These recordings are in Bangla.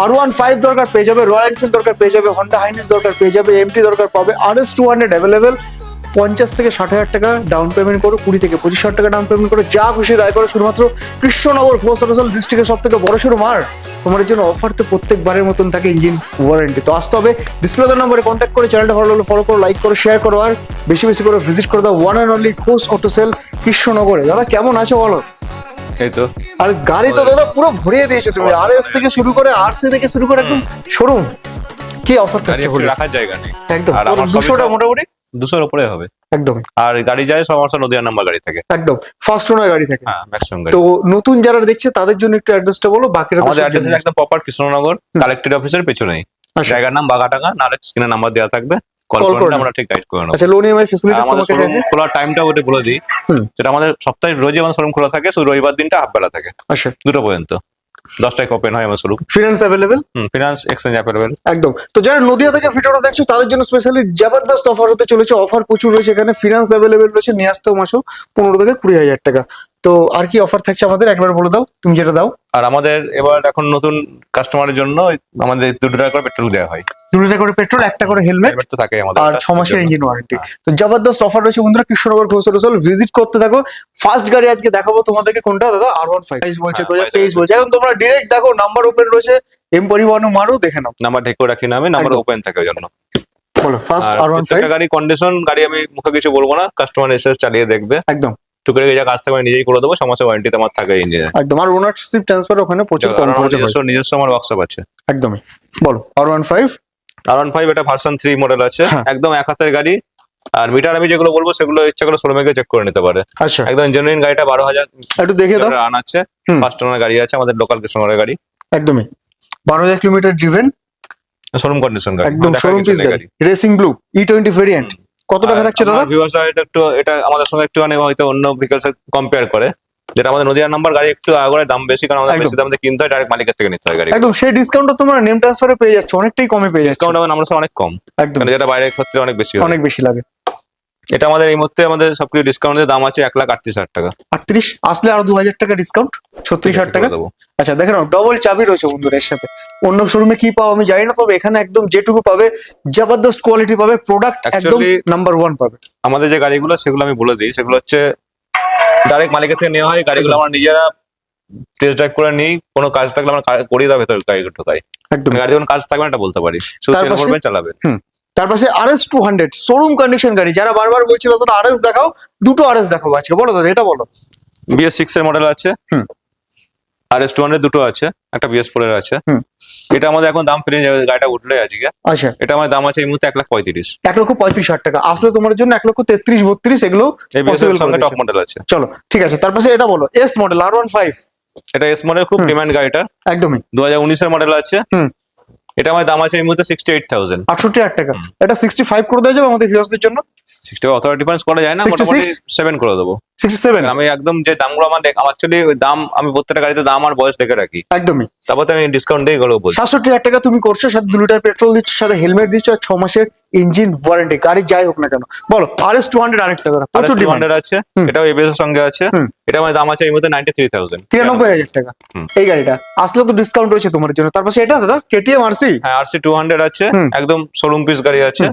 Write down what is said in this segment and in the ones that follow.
R15 দরকার পেয়ে যাবে, রয়্যাল এনফিল্ড দরকার পেয়ে যাবে, হন্ডা হাইনেস দরকার পেয়ে যাবে, এমটি দরকার পাবে, RS200 অ্যাভেলেবেল। 50 থেকে 60,000 টাকা ডাউন পেমেন্ট করো, 20 থেকে 25,000 টাকা ডাউন পেমেন্ট করো, যা খুশি দায় করো। শুধুমাত্র কৃষ্ণনগর ঘোষ ডিস্ট্রিক্টের সব থেকে বড় সড়ো মার। তোমার জন্য অফার তো প্রত্যেকবারের মতন থাকে, ইঞ্জিন ওয়ারেন্টি। তো আসতে হবে, ডিসপ্লে নম্বরে কন্ট্যাক্ট করে চ্যানেলটা ভালো লাগলে ফলো করো, লাইক করো, শেয়ার করো, আর বেশি বেশি করে ভিজিট করে দাও one and only Ghosh auto sale কৃষ্ণনগরে। দাদা কেমন আছো বলো? এই তো আর গাড়ি তো দাদা পুরো ভরিয়ে দিয়েছো তুমি, RS থেকে শুরু করে RC থেকে শুরু করে একদম শোরুম। কি অফার গাড়ি থাকছে বলে? রাখার জায়গা নেই একদম আর আমার 200টা মোটামুটি 200-এর উপরে হবে। একদম আর গাড়ি যায় সমস্ত নদিয়া নাম্বার গাড়ি থাকে। একদম ফার্স্ট ওনার গাড়ি থাকে। হ্যাঁ, ম্যাক্সিমাম গাড়ি। তো নতুন যারা দেখছে তাদের জন্য একটু অ্যাড্রেসটা বলো, বাকিরা তো আমাদের সব অ্যাড্রেস জানে। একদম প্রপার কৃষ্ণনগর কালেক্টর অফিসের পেছনেই। আচ্ছা জায়গার নাম বাগাটাঙ্গা, নাহলে স্ক্রিনে নাম্বার দেওয়া থাকবে, কল Call করে করে আমরা ঠিক গাইড করে নেবো। আচ্ছা, লোন ইএমআই ফ্যাসিলিটিস আমাদের তোমার কাছে শোরুম আছে? খোলার টাইমটা ওটা বলে দিই। হুম। সেটা আমাদের সপ্তাহে রোজই আমাদের শোরুম খোলা থাকে, শুধু রবিবার দিনটা হাফ বেলা থাকে, আচ্ছা 2টা পর্যন্ত। 10টায় ওপেন হয় আমার showroom. Finance available finance exchange available. একদম। তো যারা নদিয়া থেকে ভিডিওটা দেখছো তাদের জন্য স্পেশালি জবরদস্ত অফার হতে চলেছে। অফার প্রচুর রয়েছে এখানে, ফিনান্স অ্যাভেলেবেল রয়েছে, নিয়ে আসতেও মাসও 15 থেকে 20,000 টাকা। তো আর কি অফার থাকছে আমাদের একবার বলে দাও, তুমি যেটা দাও। আর আমাদের এবার এখন নতুন কাস্টমারের জন্য আমাদের 2 টাকা করে পেট্রোল দেওয়া হয়। 2 টাকা করে পেট্রোল, 1 টাকা করে হেলমেট, হেলমেট তো থাকে আমাদের, আর 6 মাসের ইঞ্জিন ওয়ারেন্টি। হ্যাঁ। তো জবরদস্ত অফার রয়েছে বন্ধুরা, Krishnanagar Ghosh auto sale visit করতে থাকো। ফার্স্ট গাড়ি আজকে দেখাবো তোমাদেরকে কোনটা দাদা? R15 বলছে, হ্যাঁ, 2023 বলছে। এখন তোমরা ডিরেক্ট দেখো, নাম্বার ওপেন রয়েছে, এম পরিবহন মারো, দেখে নাও। নাম্বার ঢেকে রাখি না আমি, নাম্বার একদম। ওপেন থাকে ওই জন্য। বলো ফার্স্ট আর R15 প্রত্যেকটা গাড়ি কন্ডিশন, গাড়ি আমি মুখে কিছু বলবো না, কাস্টমার এসে চালিয়ে দেখবে, একদম টুকরে যা কাজ থাকবে নিজেই করে দেবো, সমস্ত ওয়ারেন্টি তোমার থাকে ইঞ্জিনে। একদম। আর ওনারশিপ ট্রান্সফার ওখানে প্রচুর কম খরচে হয়। নিজস্ব আমার ওয়ার্কশপ আছে। একদমই। বলো R15 R15 এটা ভার্সন 3 মডেল আছে, হ্যাঁ। একদম এক হাতের গাড়ি। আর মিটার আমি যেগুলো বলবো সেগুলো ইচ্ছা করে শোরুমে গিয়ে চেক করে নিতে পারে। আচ্ছা একদম জেনুইন গাড়িটা 12,000 একটু দেখে দাও। রান আছে, হুম। ফার্স্ট ওনার গাড়ি আছে, আমাদের লোকাল কৃষ্ণনগরের গাড়ি, একদমই 12,000 কিলোমিটার ড্রিভেন, শোরুম কন্ডিশন গাড়ি, একদম দেখার শোরুম কিছু পিস নেই গাড়ি, রেসিং ব্লু E20 ভেরিয়েন্ট। কত টাকা থাকছে দাদা? ভিউয়ার্সরা এটা আমাদের সঙ্গে একটু হয়তো অন্য ভেহিকলস কম্পেয়ার করে, যেটা আমাদের নদিয়ার নাম্বার গাড়ি একটু আগরে দাম বেশি, কারণ আমাদের একদম। বেশি দাম দিয়ে কিনতে হয়, ডাইরেক্ট মালিকের থেকে নিতে হয় গাড়ি। একদম সেই ডিসকাউন্টটা তোমরা নেম ট্রান্সফারে পেয়ে যাচ্ছ, অনেকটাই কমে পেয়ে যাচ্ছ। ডিসকাউন্ট আমাদের অনেক কম, একদম মানে যেটা বাইরের ক্ষেত্রে অনেক বেশি হয়। অনেক বেশি লাগে। এটা আমাদের এই মুহূর্তে আমাদের সবকিছু ডিসকাউন্টের দাম আছে 1,38,000 টাকা। 38 আসলে আরো 2,000 টাকা ডিসকাউন্ট, 36,000 টাকা। দেবো। আচ্ছা দেখে নাও, ডবল চাবি রয়েছে বন্ধুরা এর সাথে। অন্য শোরুমে কি পাও আমি জানি না, তবে এখানে একদম যেটুকু পাবে জবরদস্ত কোয়ালিটি পাবে, প্রোডাক্ট একদম Actually, নাম্বার 1 পাবে। আমাদের যে গাড়িগুলো সেগুলো আমি বলে দিই, সেগুলো হচ্ছে ডাইরেক্ট মালিকের থেকে নেওয়া হয়। গাড়িগুলো আমরা নিজেরা টেস্ট ড্রাইভ করে নিই, কোনো কাজ থাকলে আমরা করিয়ে দেওয়া ভেতর গাড়ি ঢোকাই, একদম। গাড়ি কোনো কাজ থাকবে না এটা বলতে পারি, শুধু তার তেল পাশে- ভরবেন চালাবেন। তার পাশে RS200 শোরুম কন্ডিশন গাড়ি, যারা বারবার বলছিল দাদা RS দেখাও, দুটো RS দেখাবো আজকে। বলো দাদা, এটা বলো। BS6 এর মডেল আছে, হুম। RS200 দুটো আছে, একটা BS4 এর আছে। হুম। এটা আমাদের এখন দাম ফিরে যাবে, গাড়িটা উঠলে আজকে। আচ্ছা এটা আমার দাম আছে এই মুহূর্তে 1,35,000। 1,35,000 টাকা আসলে তোমার জন্য 1,33,32 এগুলো এই BS possible এর সঙ্গে করে টপ দিয়েছে। মডেল আছে। চলো ঠিক আছে। তার পাশে এটা বলো, S মডেল R15 এটা এস মডেল, খুব ডিমান্ড গাড়িটা, একদমই 2019 এর মডেল আছে। হুম। এটা আমার দাম আছে এই মুহূর্তে 68,000। 68,000 টাকা। এটা 65 করে দেওয়া যাবে আমাদের ভিউয়ার্সদের জন্য। 60 অত ডিফারেন্স করা যায় না, 66? মোটামুটি 7 করে দেবো। 67 আমি একদম যে দামগুলো আমার অ্যাকচুয়ালি দাম আমি প্রত্যেকটা গাড়িতে দাম আর বয়স দেখে রাখি, একদমই। তারপর তো আমি ডিসকাউন্ট দিয়ে এগুলো বলছি। 67,000 টাকা তুমি করছো, সাথে 2 লিটার পেট্রোল দিচ্ছ, সাথে হেলমেট দিচ্ছ, আর 6 মাসের ইঞ্জিন ওয়ারেন্টি, গাড়ি যাই হোক না কেন। বলো RS200 আরেকটা দাদা, প্রচুর ডিমান্ড। RS200 আছে, হুম। এটাও এবিএস এর সঙ্গে আছে। হুম। এটা আমার দাম আছে এই মুহূর্তে 93,000। 93,000 টাকা হুম। এই গাড়িটা আসলে তো ডিসকাউন্ট রয়েছে তোমার জন্য। তার পাশে এটা দাদা KTM RC। হ্যাঁ, RC200 আছে, হুম। একদম শোরুম পিস গাড়ি আছে,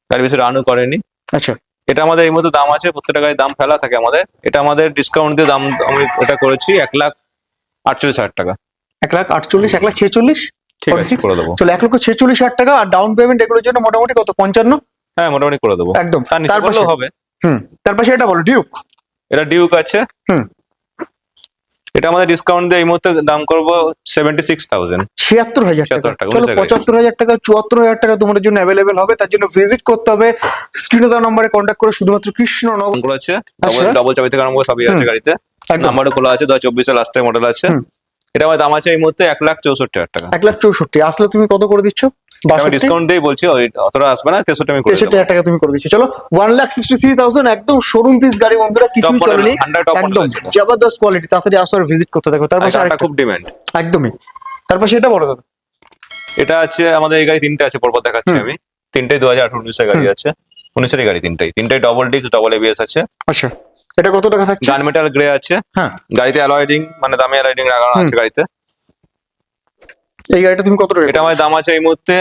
গাড়ি বেশি রানও করেনি। আচ্ছা এটা আমাদের এই মুহূর্তে দাম আছে, প্রত্যেকটা গাড়ির দাম ফেলা থাকে আমাদের। এটা আমাদের ডিসকাউন্ট দিয়ে দাম আমি এটা করেছি 1,48,000 টাকা। 1,48,000 1,46,000 ঠিক আছে, 46? করে দেবো। চলো 1,46,000 টাকা। আর ডাউন পেমেন্ট এগুলোর জন্য মোটামুটি কত? 55? হ্যাঁ, মোটামুটি করে দেবো, একদম। তার নিচে তার পাশে করলেও হবে। তার পাশে এটা বলো ডিউক। এটা ডিউক আছে। হুম। এটা আমাদের ডিসকাউন্ট দিয়ে এই মুহূর্তে দাম করবো 76,000। 76,000 টাকা। 76,000 টাকা, চলো 19,000 75,000 টাকা, 74,000 টাকা তোমাদের জন্য অ্যাভেলেবেল হবে। তার জন্য ভিজিট করতে হবে, স্ক্রিনে দেওয়া নম্বরে কন্ট্যাক্ট করে শুধুমাত্র কৃষ্ণনগর। গুলো আছে, আচ্ছা। ডবল চাবি থেকে আরম্ভ করে সবই আছে হুম। গাড়িতে। একদম নাম্বারও খোলা আছে, 2024 এর লাস্টের মডেল আছে। হুম। এটা আমার দাম আছে এই মুহূর্তে 1,64,000 টাকা। 1,64,000 আসলে তুমি কত করে দিচ্ছ? আমি 62? ডিসকাউন্ট দিয়ে বলছি, ওই অতটা আসবে না, 63 আমি করে দেবো। 63,000 টাকা তুমি করে দিচ্ছ। চলো 1,63,000 একদম শোরুম পিস গাড়ি বন্ধুরা, কিছুই model, চলেনি, 100 top model একদম আছে এটা। জবরদস্ত কোয়ালিটি। তাড়াতাড়ি আসো আর ভিজিট করতে থাকো। তার পাশে এটা আরেকটা খুব ডিমান্ড। একদমই। তার পাশে এটা বলো দাদা। এটা আছে আমাদের এই গাড়ি তিনটে আছে, পরপর দেখাচ্ছি আমি। তিনটেই 2018-19 এর গাড়ি আছে, 19 এর গাড়ি তিনটেই ডবল ডিস্ক, ডবল এবিএস আছে। আচ্ছা এটা কত টাকা থাকছে? গান মেটাল গ্রে আছে। হ্যাঁ গাড়িতে অ্যালয় রিং, মানে দামি অ্যালয় রিং লাগানো আছে গাড়িতে। এই গাড়িটা তুমি কত টাকা? এটা আমার দাম আছে এই মুহূর্তে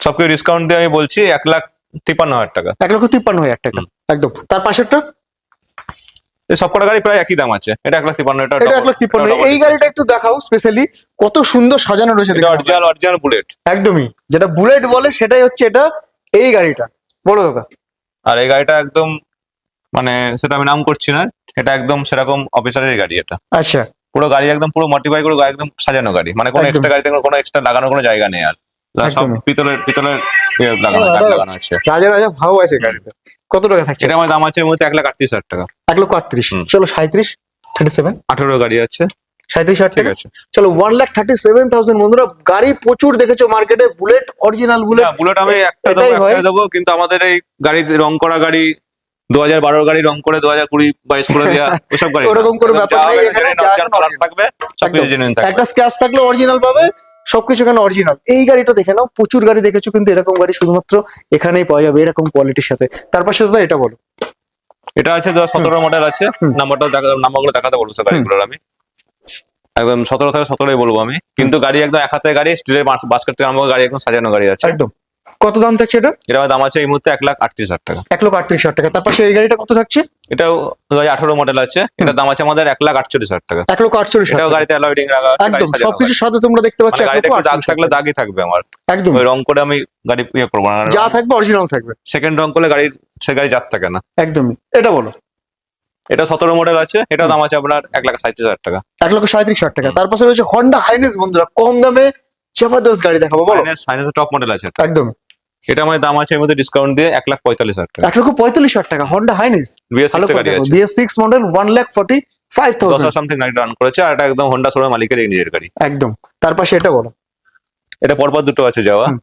সবকিছু ডিসকাউন্ট দিয়ে আমি বলছি 1,53,000 টাকা। 1,53,000 টাকা, একদম। তার পাশেরটা? এই সবকটা গাড়ি প্রায় একই দাম আছে। এটা 1,53,000 টাকা। এটা 1,53,000। এই গাড়িটা একটু দেখাও স্পেশালি, কত সুন্দর সাজানো রয়েছে এটা দেখো। Original bullet. একদমই, যেটা বুলেট বলে সেটাই হচ্ছে এটা, এই গাড়িটা। বলো দাদা। আর এই গাড়িটা একদম মানে সেটা আমি নাম করছি না, এটা একদম সেরকম অফিসারের গাড়ি। এটা আচ্ছা, পুরো গাড়ি একদম পুরো মডিফাই করে একদম সাজানো গাড়ি, মানে কোনো একদম। এক্সট্রা গাড়িতে কোনো এক্সট্রা লাগানোর কোনো জায়গা নেই আর। সব একদমই। পিতলের লাগানো দাদা, কাঠ লাগানো আছে। রাজা রাজা ভাও আছে গাড়িতে। কত টাকা থাকছে? এটা আমার দাম আছে এর মধ্যে 1,38,000 টাকা। 1,38,000। হুম। চলো 37, 18 গাড়ি আছে। 37,000 ঠিক টাকা। আছে। চলো 1,37,000 বন্ধুরা। গাড়ি প্রচুর দেখেছো মার্কেটে, বুলেট, অরিজিনাল বুলেট। না, বুলেট আমি একটা এটাই দেবো, হয়। একটা দেবো, কিন্তু আমাদের এই গাড়ি রং করা গাড়ি 2012 গাড়ি রং করে 2020-22 করে দেওয়া ওসব গাড়ি না। ওরকম কোনো একদম ব্যাপার যা নেই হবে এখানে, গাড়ির যা original এখন colour original। থাকবে, সবকিছু একদম। জেনুইন থাকবে। একটা স্ক্র্যাচ থাকলে অরিজিনাল পাবে, সবকিছু এখানে অরিজিনাল। এই গাড়িটা দেখে নাও, প্রচুর গাড়ি দেখেছো, কিন্তু এরকম গাড়ি শুধুমাত্র এখানেই পাওয়া যাবে, এরকম কোয়ালিটির সাথে। তার পাশে দাদা এটা বলো। এটা আছে 2017 মডেল আছে। হুম। নাম্বারগুলো দেখাতে বলবো স্যার গাড়িগুলোর আমি একদম 17 থেকে 17 বলবো আমি, কিন্তু গাড়ি একদম এক হাতে গাড়ি, স্টিলের বাস্কেট থেকে আরম্ভ করে গাড়ি একদম সাজানো গাড়ি আছে। একদম। কত দাম থাকছে এটা? এটা আমার দাম আছে এই মুহূর্তে 1,38,000 টাকা। 1,38,000 টাকা। তার পাশে এই গাড়িটা কত থাকছে? এটাও 2018 মডেল আছে। এটার দাম আছে আমাদের 1,48,000 টাকা। 1,48,000 এটাও টাকা। গাড়িতে অ্যালয় রিং লাগা আছে, গাড়ি একদম সাজানো সবকিছুর সাথে তোমরা দেখতে পাচ্ছ। মানে গাড়িতে একটু দাগ 1,48,000 থাকলে টাকা। দাগই থাকবে আমার, একদম, ওই রং করে আমি গাড়ি করবো না। যা থাকবে অরিজিনাল থাকবে। সেকেন্ড রং করলে গাড়ির সে গাড়ি জাত থাকে না। একদমই। এটা বলো। এটা 17 মডেল আছে। এটার দাম আছে আপনার 1,37,000 টাকা। 1,37,000 টাকা। হুম। তার পাশে রয়েছে হন্ডা হাইনেস বন্ধুরা, কম দামে জবরদস্ত গাড়ি দেখাবো, বলো। ফাইন্যান্সের টপ মডেল আছে এটা। একদম। এটা আমার দাম আছে এর মধ্যে ডিসকাউন্ট দিয়ে 1,45,000 টাকা। 1,45,000 টাকা হন্ডা হাইনেস। BS6 এর গাড়ি আছে। BS6 model, 1,45,000। 10 সামথিং গাড়ি রান করেছে, আর এটা একদম হোন্ডা শোরুম মালিকের নিজের গাড়ি। একদম। তার পাশে এটা বলো। এটা পরপর দুটো আছে যাওয়া। হুম।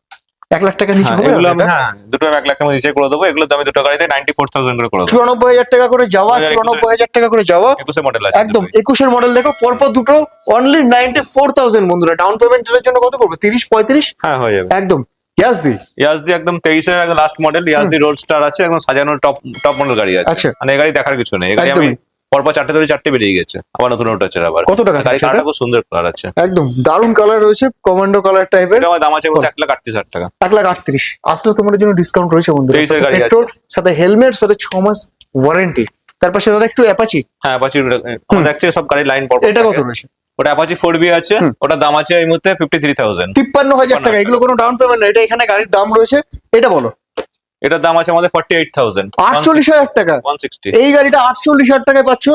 1,00,000 টাকা নিচে হ্যাঁ, হবে এগুলো না আমি এটা? দুটো আমি 1,00,000 টাকা নিচে করে দেবো। এগুলো আমি দুটো গাড়িতে 94,000 করে দেবো। 94,000 টাকা করে যাওয়া, 2021 94,000 টাকা করে যাওয়া। 21 মডেল আছে একদম দুটোই। 21-এর মডেল দেখো, পরপর দুটো, অনলি 94,000 বন্ধুরা। ডাউন পেমেন্টের জন্য কত করবে? 30-35? হ্যাঁ, হয়ে যাবে। একদম। ইয়াসদি। ইয়াজদি একদম 23 এর একদম last model Yezdi road star আছে, একদম সাজানো টপ মডেল গাড়ি আছে। আচ্ছা। মানে এই গাড়ি দেখার কিছু নেই। এই গাড়ি আমি একদমই। পরপর চারটে বেরিয়ে গেছে, আবার নতুন উঠেছে আবার। কত টাকা গাড়ি থাকছে কালারটা এটা? খুব সুন্দর কালার আছে। একদম দারুণ কালার রয়েছে, কমান্ডো কালার টাইপের। এটা আমার দাম আছে বলতে 1,38,000 টাকা। 1,38,000 আসলে তোমাদের জন্য ডিসকাউন্ট রয়েছে বন্ধুরা। 23 এর গাড়ি আছে। পেট্রোল, সাথে হেলমেট, সাথে 6 মাস ওয়ারেন্টি। তার পাশে দাদা একটু অ্যাপাচি। হ্যাঁ, অ্যাপাচি আমাদের অ্যাকচুয়ালি সব গাড়ি লাইন পরপর এটা কত থাকে। রয়েছে? ওটা অ্যাপাচি 4B আছে। হুম। ওটার দাম আছে এই মুহূর্তে 53,000। 53,000 টাকা। এগুলো কোনো ডাউন পেমেন্ট না, এটা এখানে গাড়ির দাম রয়েছে। এটা বলো। এটার দাম আছে আমাদের 48,000। 48,000 টাকা। 160। এই গাড়িটা 48,000 টাকায় পাচ্ছ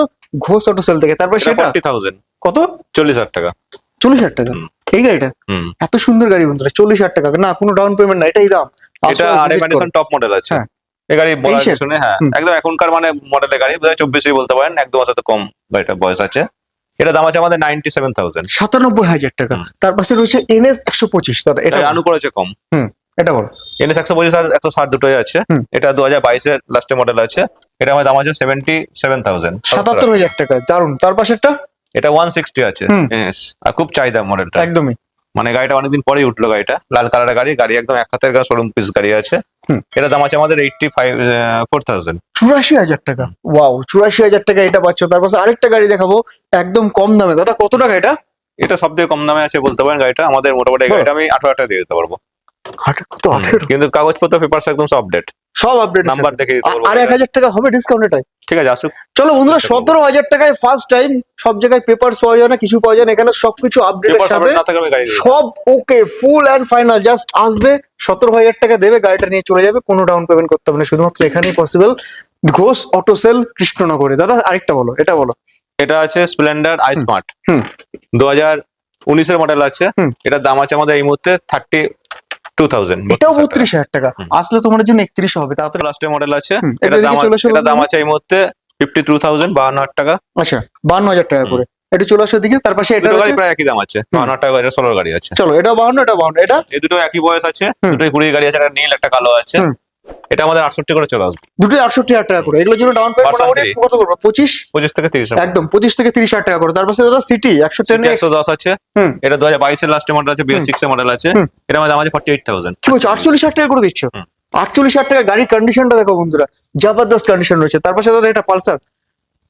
ঘোষ অটো সেল থেকে। তারপর এটা সেটা 40,000। কত? 40,000 টাকা। 40,000 টাকা। হুম। এই গাড়িটা হুম। এত সুন্দর গাড়ি বন্ধুরা, 40,000 টাকা না, কোনো ডাউন পেমেন্ট না, এটাই দাম। এটা আরএম এডিশন টপ মডেল আছে। হ্যাঁ। এই গাড়ি বলার তেইশের? কিছু নেই। হ্যাঁ, হুম। একদম এখনকার মানে মডেলের গাড়ি, 2024 বলতে পারেন, এক দু বছর তো কম গাড়িটার বয়স আছে। এটা দাম আছে আমাদের 97,000। 97,000 টাকা। হুম। তার পাশে রয়েছে NS 125। দাদা এটা আনু করেছে কম। এটা বলো। NS 125 আর 160 দুটোই আছে। হুম। এটা 2022 এর লাস্টের মডেল আছে। এটা আমার দাম আছে 77,000। 77,000 টাকা, দারুন। তার পাশেরটা? এটা 160 আছে। হুম। Yes, আর খুব চাহিদা মডেলটা। একদমই। মানে গাড়িটা অনেকদিন পরেই উঠলো। গাড়িটা লাল কালারের গাড়ি একদম এক হাতের শোরুম পিস গাড়ি আছে। হুম। এটা দাম আছে আমাদের 84,000। 84,000 টাকা। ওয়াও, 84,000 টাকা এটা পাচ্ছ। তার পাশে আরেকটা গাড়ি দেখাবো একদম কম দামে। দাদা কত টাকা এটা? এটা সব থেকে কম দামে আছে বলতে পারেন গাড়িটা আমাদের। মোটামুটি এই বলো। গাড়িটা আমি 18,000 টাকা দিয়ে দিতে পারবো। কত? 18? কিন্তু কাগজপত্র পেপারস একদম সব আপডেট, সব আপডেট। নাম্বার দেখে দিতে পারবো। আর 1,000 টাকা হবে ডিসকাউন্ট এটাই। ঠিক আছে, আসুক। চলো বন্ধুরা, 17,000 টাকায় ফার্স্ট টাইম। সব জায়গায় পেপারস পাওয়া যায় না, কিছু পাওয়া যায় না, এখানে সবকিছু আপডেটের পেপারস সাথে আপডেট না থাকলে আমি গাড়ি দিয়ে দিবো। সব ওকে, ফুল অ্যান্ড ফাইনাল। জাস্ট আসবে, 17,000 টাকা দেবে, গাড়িটা নিয়ে চলে যাবে, কোনো ডাউন পেমেন্ট করতে হবে না। শুধুমাত্র এখানেই পসিবল, ঘোষ অটো সেল, কৃষ্ণনগরে। দাদা আরেকটা বলো, এটা বলো। এটা আছে স্প্লেন্ডার আই স্মার্ট। হুম। 2019 এর মডেল আছে। হুম। এটার দাম আছে আমাদের এই মুহূর্তে 32,000। এটাও 32,000 টাকা। হুম। আসলে তোমাদের জন্য 31 হবে তাড়াতাড়ি। লাস্টের মডেল আছে। হুম, এটার এদিকে দাম চলে আসো এটার দাম বন্ধুরা। আছে এই মুহূর্তে 52,000, 52,000 টাকা। আচ্ছা, 52,000 টাকা করে। এটা চলে আসো দিকে। তার পাশে এটা দুটো গাড়ি রয়েছে। প্রায় একই দাম আছে। 52,000 টাকা এটা 16 গাড়ি আছে। চলো, এটা 52, এটা 52, এটা এই দুটো একই বয়স আছে। হুম। দুটোই 20 গাড়ি আছে। একটা নীল একটা কালো আছে। হুম। এটা আমাদের 68 করে চলে আসবে। দুটোই 68,000 টাকা করে। এগুলোর জন্য ডাউন পেমেন্ট মোটামুটি Percentage? কত করবো? 25? 25 থেকে 30। একদম 25 থেকে 30,000 টাকা করে। তার পাশে দাদা সিটি 110X। 110 আছে। হুম। এটা 2022 এর লাস্টের মডেল আছে। BS6 এর মডেল আছে। হুম। এটা আমাদের দাম আছে 48,000। কি বলছো, 48,000 টাকা করে দিচ্ছ? হুম। 48,000 টাকা। গাড়ির কন্ডিশনটা দেখো বন্ধুরা, জবরদস্ত কন্ডিশন রয়েছে। তার পাশে দাদা এটা পালসার।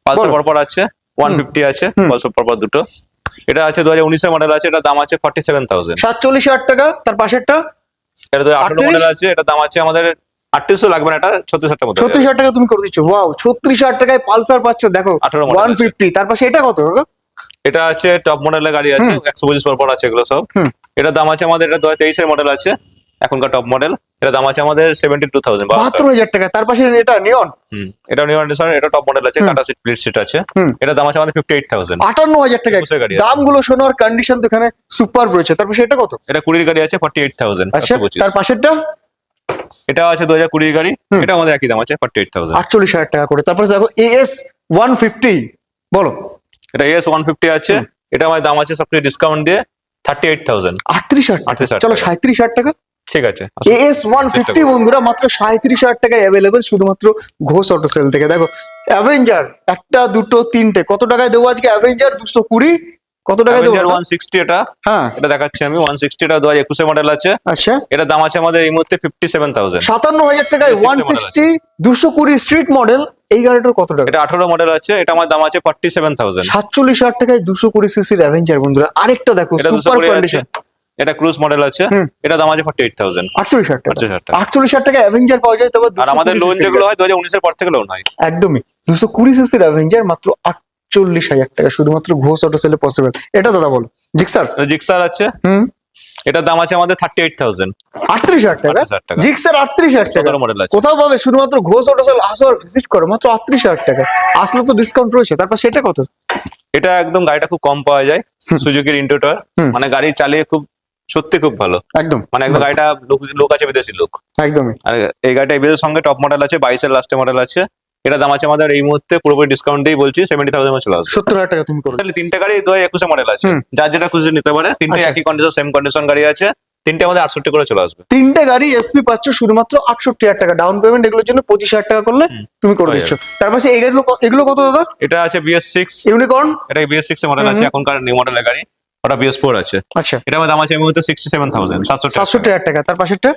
পালসার বলো। পরপর আছে। 150 আছে। হুম। পালসার পরপর দুটো। এটা আছে 2019 মডেল আছে, এটা দাম আছে 47,000। 47,000 টাকা। তার পাশেরটা এটা 2018 মডেল আছে, এটা দাম আছে আমাদের 3800 লাগবে না, এটা 36,000 মধ্যে 36,000 টাকা তুমি করে দিচ্ছ। ওয়াও, 36,000 টাকায় পালসার পাচ্ছ, দেখো 18 মডেল 150। তার পাশে এটা কত দাদা? এটা আছে টপ মডেলের গাড়ি আছে, 125 পর আছে এগুলো সব। এটা দাম আছে আমাদের, এটা 2023 মডেল আছে, এখনকার টপ মডেল। এটা দাম আছে আমাদের 72,000। 72,000 টাকা। তার পাশে এটা নিয়ন, এটা নিউ এডিশন, এটা টপ মডেল আছে, টাটা সিট স্প্লিট সিট আছে। এটা দাম আছে আমাদের 58,000। 58,000 টাকা। একুশের গাড়ি আছে। দামগুলো শোনো আর কন্ডিশন তো এখানে সুপার রয়েছে। তার পাশে এটা কত? এটা 20 গাড়ি আছে 48,000। আচ্ছা, তার পাশেরটা এটা আছে 2020 গাড়ি, এটা আমাদের একই দাম আছে 48,000। 48,000 টাকা করে। তারপরে দেখো AS 150, বলো। এটা AS 150 আছে, এটা আমাদের দাম আছে সবকিছু ডিসকাউন্ট দিয়ে 38,000। 38,000 টাকা। 38,000 চলো টাকা। 37,000 টাকা। ঠিক আছে, AS 150 বন্ধুরা মাত্র 37,000 টাকায় অ্যাভেলেবেল শুধুমাত্র ঘোষ অটো সেল থেকে। দেখো অ্যাভেঞ্জার একটা দুটো তিনটে, কত টাকায় দেবো আজকে? অ্যাভেঞ্জার 220 কত টাকায় দেবো? Avenger 160 এটা, হ্যাঁ, এটা দেখাচ্ছি আমি 160। এটা 2021 মডেল আছে, আচ্ছা। এটা দাম আছে আমাদের এই মুহূর্তে 57,000। 57,000 টাকায় 160 220 স্ট্রিট মডেল। এই গাড়িটার কত টাকা? এটা 18 মডেল আছে, এটা আমার দাম আছে 47,000। 47,000 টাকায় 220 সিসির অ্যাভেঞ্জার বন্ধুরা। আরেকটা দেখো এটা সুপার 220 আছে, কন্ডিশন, এটা ক্রুজ মডেল আছে, এটা দাম আছে 48,000। 48,000 টাকা। 48,000 টাকা। 48,000 টাকা অ্যাভেঞ্জার পাওয়া যায়। তবে আর আমাদের 220 লোন cc যেগুলো হয় 2019 এর পর থেকে লোন হয়। একদমই 220 সিসির অ্যাভেঞ্জার মাত্র 48,000 টাকা শুধুমাত্র ঘোষ অটো সেলে পসিবল। এটা দাদা বলো। জিক্সার জিক্সার আছে, এটার দাম আছে আমাদের 38,000। 38,000 টাকা। 38,000 টাকা। জিক্সার 38,000 টাকা 17 মডেল আছে। কোথাও পাবে? শুধুমাত্র ঘোষ অটো সেল আসো আর ভিজিট করো, মাত্র 38,000 টাকা। আসলে তো ডিসকাউন্ট রয়েছে। তারপর সেটা কত? এটা একদম গাড়িটা খুব কম পাওয়া যায়, সুজুকির ইন্টোটার। মানে গাড়ি চালিয়ে খুব সত্যি খুব ভালো, একদম মানে একদম গাড়িটা লোক আছে বিদেশি লোক। একদমই। আর এই গাড়িটা এবিএস সঙ্গে টপ মডেল আছে, 22 এর লাস্টে মডেল আছে। এটা দাম আছে আমাদের এই মুহূর্তে পুরোপুরি ডিসকাউন্ট দিয়ে বলছি 70,000 চলে আসবে। 70,000 টাকা তুমি করো। তাহলে তিনটে গাড়ি 2021 মডেল আছে, যার যেটা খুশি নিতে পারে। তিনটে আচ্ছা। একই কন্ডিশন, সেম কন্ডিশন গাড়ি আছে। তিনটে আমাদের 68 করে চলে আসবে। তিনটে গাড়ি এসপি পাচ্ছ শুধুমাত্র 68,000 টাকা। ডাউন পেমেন্ট এগুলোর জন্য 25,000 টাকা করলে তুমি করে হয়ে দিচ্ছ। তারপর এই গাড়িগুলো এগুলো কত দাদা? এটা আছে BS6, ইউনিকর্ন। এটা BS6 এর মডেল আছে, এখনকার নিউ মডেলের গাড়ি। ওটা BS4 আছে, আচ্ছা, এটা আমার দাম আছে এই মুহূর্তে 67,000। 67,000 টাকা। তার পাশেরটা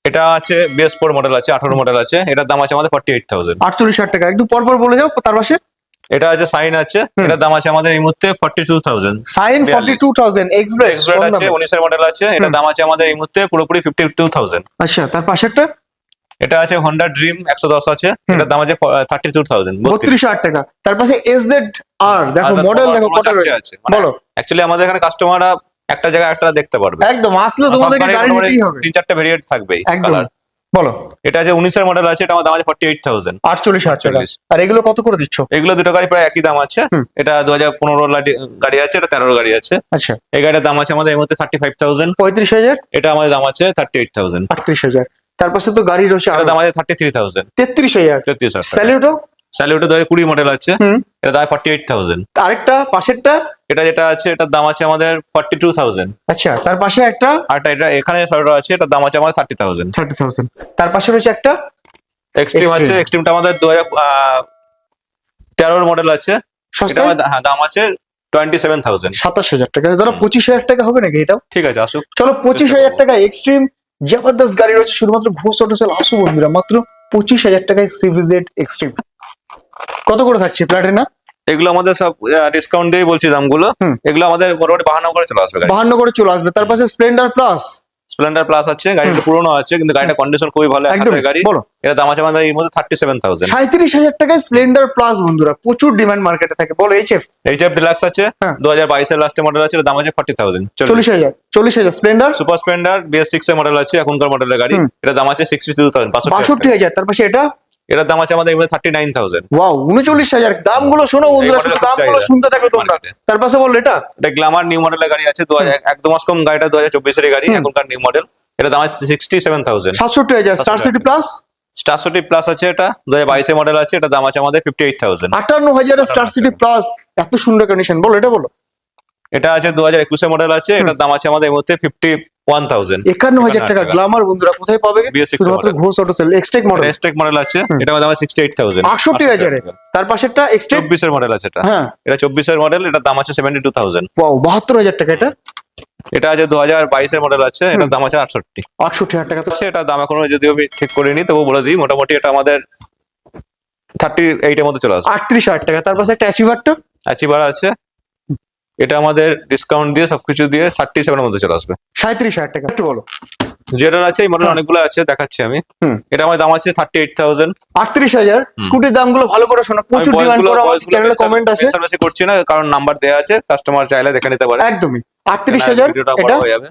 এটা আছে BS4 মডেল আছে, 18 মডেল আছে, এটার দাম আছে আমাদের 48,000। 48,000 টাকা। একটু পর পর বলে যাও। তার পাশে এটা আছে সাইন আছে, এটার দাম আছে আমাদের এই মুহূর্তে 42,000। সাইন 42,000 এক্সব্রেস এক্সব্রেড আছে, 19 এর মডেল আছে, এটার দাম আছে আমাদের এই মুহূর্তে পুরোপুরি 52,000। আচ্ছা, তার পাশেরটা এটা আছে Honda Dream 110 আছে, এটার দাম আছে 32,000। 32,000 টাকা। তার পাশে SZR দেখো মডেল দেখো কত রয়েছে বলো। অ্যাকচুয়ালি আমাদের এখানে কাস্টমাররা একটা জায়গায় একটা দেখতে পারবে। একদম আসলে তোমাদেরকে গাড়ি নিতেই হবে। 3-4টা ভেরিয়েন্ট থাকবেই। একদম বলো। এটা আছে 19 এর মডেল আছে, এটা আমার দাম আছে 48,000। 48,000 টাকা। আর এগুলো কত করে দিচ্ছ? এগুলো দুটো গাড়ি প্রায় একই দাম আছে। এটা 2015 গাড়ি আছে, এটা 13 গাড়ি আছে। আচ্ছা, এই গাড়ির দাম আছে আমাদের এই মধ্যে 35,000। 35,000। এটা আমাদের দাম আছে 38,000। 38,000। তার পাশে তো গাড়ি রয়েছে এটার দাম আছে 33,000। 33,000। 33,000। স্যালিউটো। স্যালিউটো 2020 মডেল আছে, এটা দাম 48,000। আরেকটা পাশেরটা এটা যেটা আছে এটার দাম আছে আমাদের 42,000। আচ্ছা, তার পাশে একটা আরটা এটা এখানে স্যালিউটো আছে, এটার দাম আছে আমাদের 30,000। 30,000। তার পাশে রয়েছে একটা এক্সট্রিম আছে, এক্সট্রিমটা আমাদের 2013 মডেল আছে, এটা সস্তা আমাদের দাম আছে 27,000। 27,000 টাকা। ধরো 25,000 টাকা হবে নাকি এটাও? ঠিক আছে, আসুক। চলো 25,000 টাকা এক্সট্রিম জবরদস্ত গাড়ি রয়েছে শুধুমাত্র ঘোষ অটো সেল। আসো বন্ধুরা, মাত্র 25,000 টাকায় সিভিজেড এক্সট্রিম। কত করে থাকছে প্ল্যাটিনা? এগুলো আমাদের সব ডিসকাউন্ট দিয়ে বলছি দামগুলো। এগুলো আমাদের মোটামুটি 52 করে চলে আসবে গাড়ি। 52 করে চলে আসবে। তার পাশে স্প্লেন্ডার প্লাস। স্প্লেন্ডার প্লাস আছে, গাড়িটা পুরনো আছে কিন্তু গাড়িটা কন্ডিশন খুবই ভালো, একদম হাতের গাড়ি। বলো। এর দাম আছে আমাদের এই মধ্যে 37,000। 37,000 টাকায় স্প্লেন্ডার প্লাস বন্ধুরা, প্রচুর ডিমান্ড মার্কেটে থাকে। বলো এইচএফ। এইচএফ ডিলাক্স আছে, 2022 এর লাস্টে মডেল আছে, এর দাম আছে 40,000। 40,000 স্প্লেন্ডার। সুপার স্প্লেন্ডার BS6 এর মডেল আছে, এখনকার মডেলের গাড়ি। এর দাম আছে 62,000। 62,000। তার পাশে এটা এর দাম আছে আমাদের এই মধ্যে 39,000। ওয়াও, 39,000। দামগুলো শোনো বন্ধুরা, শুধু দামগুলো শুনতে থাকো তোমরা। তার পাশে বল এটা গ্ল্যামার নিউ মডেলের গাড়ি আছে, 1 মাস কম গাড়িটা 2024 এর গাড়ি, এখনকার নিউ মডেল। এর দাম আছে 67,000। 67,000 star city plus. Star city plus আছে, এটা 2022 এর মডেল আছে, এটা দাম আছে আমাদের 58,000। 58,000 স্টার সিটি প্লাস, এত সুন্দর কন্ডিশন। বলো এটা বলো। এটা আছে 2021 এর মডেল আছে, এটার দাম আছে আমাদের এই মুহূর্তে 51,000। 51,000 টাকা। গ্ল্যামার বন্ধুরা কোথায় পাবে? শুধুমাত্র Ghosh auto sale. Xtec model. Xtec model আছে, এটা দাম আছে 68,000। 68,000 এ। তার পাশেরটা এক্সটেক 24 এর মডেল আছে, এটা হ্যাঁ এটা 24 এর মডেল, এটার দাম আছে 72,000। ওয়াও, 72,000 টাকা এটা। এটা আছে 2022 এর মডেল আছে, এটার দাম আছে 68,000 টাকা। তো এটা দাম এখনো যদিও আমি ঠিক করিনি, তবু বলে দিই মোটামুটি এটা আমাদের 38 এর মধ্যে চলে আসবে। 38,000 টাকা। তার পাশে একটা অ্যাচিভারটা। অ্যাচিভার আছে, এটা আমাদের ডিসকাউন্ট দিয়ে সবকিছু দিয়ে 37 এর মধ্যে চলে আসবে। 37,000 টাকা, একটু বলো। যেটা আছে এই মডেল হ্যাঁ। অনেকগুলো আছে, দেখাচ্ছি আমি। হুম। এটা আমার দাম আছে 38,000। 38,000 স্কুটির দামগুলো ভালো করে শোনো, প্রচুর ডিমান্ড করো, আমার চ্যানেলে কমেন্ট আছে। বেশি করছি না, কারণ নাম্বার দেওয়া আছে, কাস্টমার চাইলে দেখে নিতে পারে। একদমই 38,000। ভিডিওটা এটা বড় হয়ে যাবে।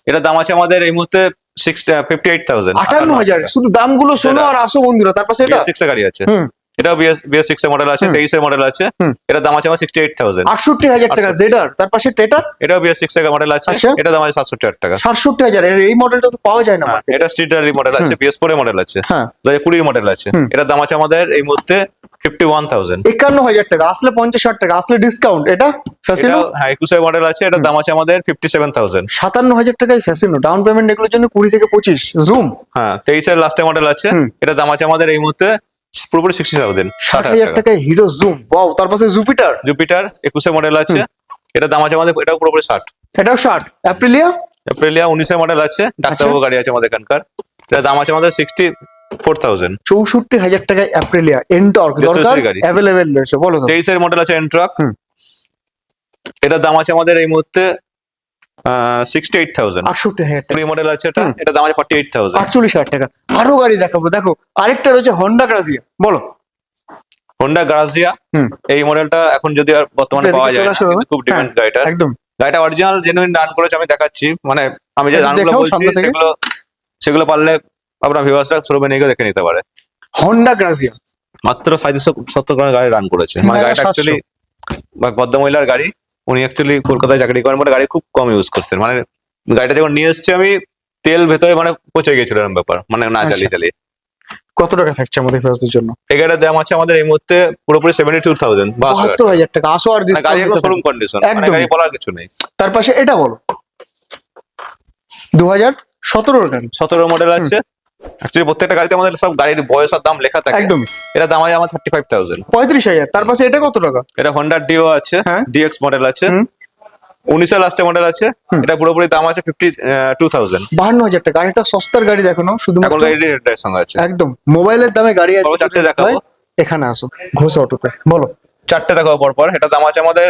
এটা দাম আছে আমাদের এই মুহূর্তে 58,000। 58,000। শুধু দামগুলো শোনো আর আসো বন্ধুরা। তারপর এটা BS6 এর গাড়ি আছে। হুম। এটাও BS6 এর মডেল আছে, 23 এর মডেল আছে। হুম। এটা দাম আছে আমার 68,000। 68,000 টাকা জেডার। তার পাশে টেটা, এটাও BS6 এর মডেল আছে। আচ্ছা। এটা দাম আছে 67,000 টাকা। 67,000। এই মডেলটা তো পাওয়া যায় না হ্যাঁ, market এ। এটা স্ট্রিট রাইড মডেল আছে, BS4 এর মডেল আছে, হ্যাঁ 2020 মডেল আছে। হুম। এটার দাম আছে আমাদের এই মুহূর্তে 51,000। 51,000 টাকা, আসলে 50,000 টাকা, আসলে ডিসকাউন্ট। এটা ফ্যাসিনো, এটাও হ্যাঁ 21 এর মডেল আছে, এটার দাম আছে আমাদের 57,000। 57,000 টাকায় ফ্যাসিনো। ডাউন পেমেন্ট এগুলোর জন্য 20 থেকে 25। জুম হ্যাঁ 23 এর লাস্টের মডেল আছে, হুম। এটার দাম আছে আমাদের এই মুহূর্তে পুরোপুরি 60,000, 60,000 60,000 টাকা। টাকায় হিরো জুম, ওয়াও। তার পাশে জুপিটার, জুপিটার 21 এর মডেল আছে, এটার দাম আছে আমাদের এটাও পুরোপুরি 60। এটাও 60। অ্যাপ্রিলিয়া, এপ্রিলিয়া 19 এর মডেল আছে, ডাক্তারবাবু গাড়ি আছে আমাদের এখানকার, এটার দাম আছে আমাদের 64,000। 64,000 টাকায় অ্যাপ্রিলিয়া এনটর্ক দরকার, বেসরকারি গাড়ি। অ্যাভেলেবেল রয়েছে, বলো তো। 23 এর মডেল আছে এন্ট্রাক, হুম। এটার দাম আছে আমাদের এই মুহূর্তে 68,000। 68,000 টাকা, প্রি মডেল আছে এটা, এটার দাম আছে 48,000। 48,000 টাকা। আরো গাড়ি দেখাবো, দেখো আরেকটা রয়েছে হোন্ডা গ্রাজিয়া, বলো। হোন্ডা গ্রাজিয়া, হুম। এই মডেলটা এখন যদি আর বর্তমানে এদিকে পাওয়া যায় চলে না, আসো। কিন্তু খুব ডিমান্ড গাড়িটা। একদম গাড়িটা অরিজিনাল জেনুইন রান করেছে, আমি দেখাচ্ছি, মানে আমি যে একটু রানগুলো দেখাও বলছি সামনে থেকে। সেগুলো পারলে আপনার ভিউয়ার্সরা শোরুমে নিয়ে গিয়ে দেখে নিতে পারে। হোন্ডা গ্রাজিয়া মাত্র 37 করে গাড়ি রান করেছে, মানে গাড়িটা 3,700 অ্যাকচুয়ালি ভদ্রমহিলার গাড়ি, উনি অ্যাকচুয়ালি কলকাতায় চাকরি করেন বলে গাড়ি খুব কম ইউজ করতেন। মানে গাড়িটা যখন নিয়ে এসেছি আমি, তেল ভেতরে মানে পচে গেছিল এরকম ব্যাপার, মানে না চালিয়ে চালিয়ে। কত টাকা থাকছে আমাদের ফেরতের জন্য? এই গাড়িটার দাম আছে আমাদের এই মুহূর্তে পুরোপুরি 72,000, 72,000 টাকা। আসো আর গাড়ি ডিসকাউন্ট একদম শোরুম কন্ডিশন, মানে একদম। গাড়ি বলার কিছু নেই। তার পাশে এটা বলো, 2017 গাড়ি। 17 মডেল আছে, অ্যাকচুয়ালি প্রত্যেকটা গাড়িতে আমাদের সব গাড়ির বয়স আর দাম লেখা থাকে। একদমই এটা দাম আছে আমার 35,000। 35,000। তার পাশে এটা কত টাকা? এটা হোন্ডা ডিও আছে, হ্যাঁ। DX মডেল আছে, হুম। 19 এর লাস্টের মডেল আছে, হুম। এটা পুরোপুরি দাম আছে 52,000। 52,000 টাকা। আরেকটা সস্তার গাড়ি দেখো না, এখন শুধুমাত্র গাড়ি রেটের সঙ্গে আছে। একদম মোবাইলের দামে গাড়ি আছে। বলো, চারটে দেখাবো। এখানে আসো, ঘোষ অটোতে, বলো। 4টে দেখাবো পরপর। এটা দাম আছে আমাদের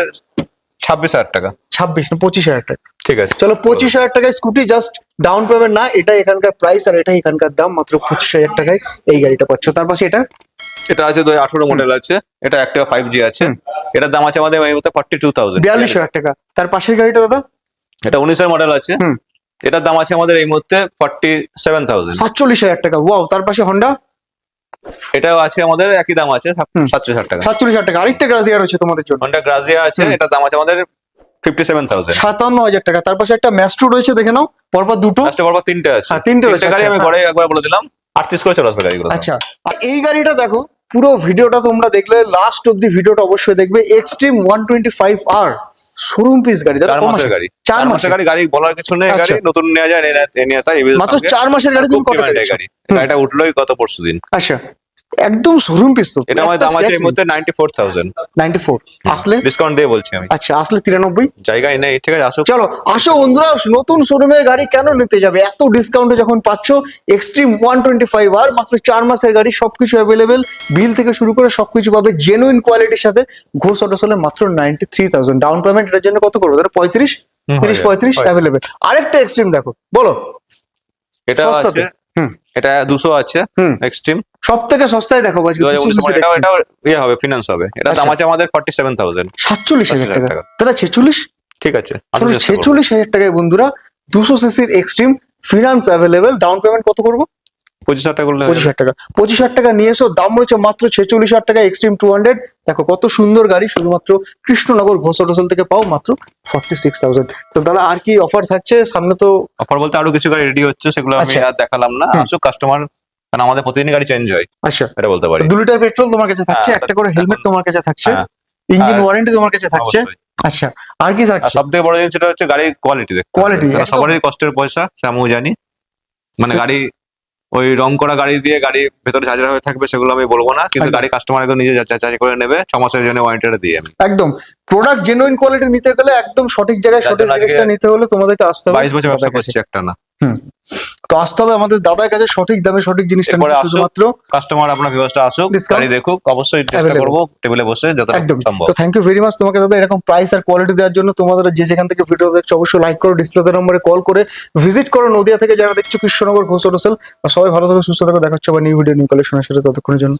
26,000 টাকা। 26 না 25,000 টাকা। ঠিক আছে, চলো 25,000 টাকায় স্কুটি, জাস্ট ডাউন পেমেন্ট না, এটাই এখানকার প্রাইস আর এটাই এখানকার দাম। মাত্র 25,000 টাকায় এই গাড়িটা পাচ্ছ। তার পাশে এটা এটা আছে 2018 মডেল আছে, এটা একটা 5G আছে, এটার দাম আছে আমাদের এই মুহূর্তে 42,000। 42,000 টাকা। তার পাশের গাড়িটা দাদা এটা 19 এর মডেল আছে, হুম। এটার দাম আছে আমাদের এই মুহূর্তে 47,000। 47,000 টাকা। ওয়াও। তার পাশে হোন্ডা, এটাও আছে আমাদের একই দাম আছে, হুম। 47,000 টাকা। 47,000 টাকা। আরেকটা গ্রাজিয়া রয়েছে তোমাদের জন্য, হোন্ডা গ্রাজিয়া আছে, এটার দাম আছে আমাদের 57,000। 57,000 টাকা। তার পাশে একটা ম্যাস্ট্রো রয়েছে, দেখে নাও পরপর দুটো। লাস্টে পরপর 3টে আছে। হ্যাঁ, 3টে রয়েছে, গাড়ি আচ্ছা, আমি হ্যাঁ। ঘরে একবার বলে দিলাম, 38 করে চলে আসবে গাড়িগুলো। আচ্ছা, আর এই গাড়িটা দেখো, পুরো ভিডিওটা তোমরা দেখলে লাস্ট অব্দি ভিডিওটা অবশ্যই দেখবে। এক্সট্রিম 125R শোরুম পিস গাড়ি, দাদা 4 কম মাসের আছে? গাড়ি, 4 4 মাসের মাসের গাড়ি, গাড়ি বলার কিছু নেই। আচ্ছা। গাড়ি নতুন নেওয়া যায়, নিয়ে তাই মাত্র 4 মাসের গাড়ি তুমি কত টাকা দিচ্ছ? গাড়ি, গাড়িটা উঠলোই গত পরশুদিন। আচ্ছা, একদম শোরুম পিস তো। এটা আমার দাম আছে এই মুহূর্তে 94,000। 94। আসলে ডিসকাউন্ট দিয়ে বলছি আমি, আচ্ছা, আসলে 93। জায়গায় নেই। ঠিক আছে, আসো। চলো আসো বন্ধুরা, নতুন শোরুমের গাড়ি কেন নিতে যাবে এত ডিসকাউন্টে যখন পাচ্ছ? এক্সট্রিম 125R মাত্র 4 মাসের গাড়ি, সবকিছু অ্যাভেলেবেল, বিল থেকে শুরু করে সবকিছু পাবে জেনুইন কোয়ালিটির সাথে। ঘোষ অটোসলে মাত্র 93,000। ডাউন পেমেন্ট এটার জন্য কত করবো? 35, 30-35 হয়। অ্যাভেলেবেল। আরেকটা এক্সট্রিম দেখো, বলো। এটা সস্তাতে। আছে, হুম। এটা 200 আছে, হুম। এক্সট্রিম সব থেকে সস্তায় দেখো আজকে 200 cc এটা ইয়ে হবে, ফিনান্স হবে। এটা দাম আচ্ছা। আছে আমাদের 47,000। 47,000 টাকা। টাকা। দাদা 46, ঠিক আছে, 46,000 টাকায় বন্ধুরা 200 সিসির Xtreme, finance available. Down payment কত করবো? 25,000 টাকা করলে 25,000 টাকা। 25,000 টাকা নিয়ে এসো। দাম রয়েছে মাত্র 46,000 টাকা এক্সট্রিম 200। দেখো কত সুন্দর গাড়ি, শুধুমাত্র কৃষ্ণনগর ঘোষ অটোসেল থেকে পাও মাত্র 46,000। তো দাদা আর কি অফার থাকছে সামনে? তো অফার বলতে আরো কিছু গাড়ি রেডি হচ্ছে, সেগুলো আমি আচ্ছা। আর দেখালাম না। আসুক কাস্টমার, কারণ আমাদের প্রতিদিন গাড়ি চেঞ্জ হয়, আচ্ছা, এটা বলতে পারি। 2 লিটার পেট্রোল তোমার কাছে থাকছে, হ্যাঁ, একটা করে হেলমেট তোমার কাছে থাকছে, হ্যাঁ। ইঞ্জিন আর- ওয়ারেন্টি তোমার কাছে থাকছে। অবশ্যই। আচ্ছা, আর কি আর থাকছে? সব থেকে বড় জিনিস সেটা হচ্ছে গাড়ির কোয়ালিটি দেখতে হবে। Quality, কারণ একদম। সবারই কষ্টের পয়সা, সে আমিও জানি। মানে গাড়ি ওই রং করা গাড়ি দিয়ে গাড়ি ভেতরে ঝাঁঝরা হয়ে থাকবে, সেগুলো আমি বলবো না, কিন্তু একদম। গাড়ি কাস্টমার একদম নিজে যাচাই করে নেবে। 6 মাসের জন্য ওয়ারেন্টিটা দিয়ে আমি। একদম প্রোডাক্ট জেনুইন কোয়ালিটি নিতে গেলে একদম সঠিক জায়গায় যার সঠিক জন্য আজকে জিনিসটা নিতে হলে তোমাদেরকে আসতে হবে 22 বছর ব্যবসা দাদার কাছে। করছি একটা না। হুম। তো আসতে হবে আমাদের দাদার কাছে, সঠিক দামে সঠিক জিনিসটা এরপরে নিতে আসুক, শুধুমাত্র। কাস্টমার আপনার ভিউয়ার্সটা আসুক, Discount গাড়ি দেখুক, অবশ্যই চেষ্টা available। করবো টেবিলে বসে যতটা একদম। সম্ভব। তো থ্যাংক ইউ ভেরি মাচ তোমাকে দাদা এরকম প্রাইস আর কোয়ালিটি দেওয়ার জন্য। তোমাদের যে যেখান থেকে ভিডিও দেখছো অবশ্যই লাইক করো, ডিসপ্লে নম্বরে কল করে ভিজিট করো। নদিয়া থেকে যারা দেখছো কৃষ্ণনগর ঘোষ হোটেল। সবাই ভালো থাকো, সুস্থ থাকো, দেখা হচ্ছে আবার নিউ ভিডিও নিউ কালেকশনের সাথে, ততক্ষণের জন্য।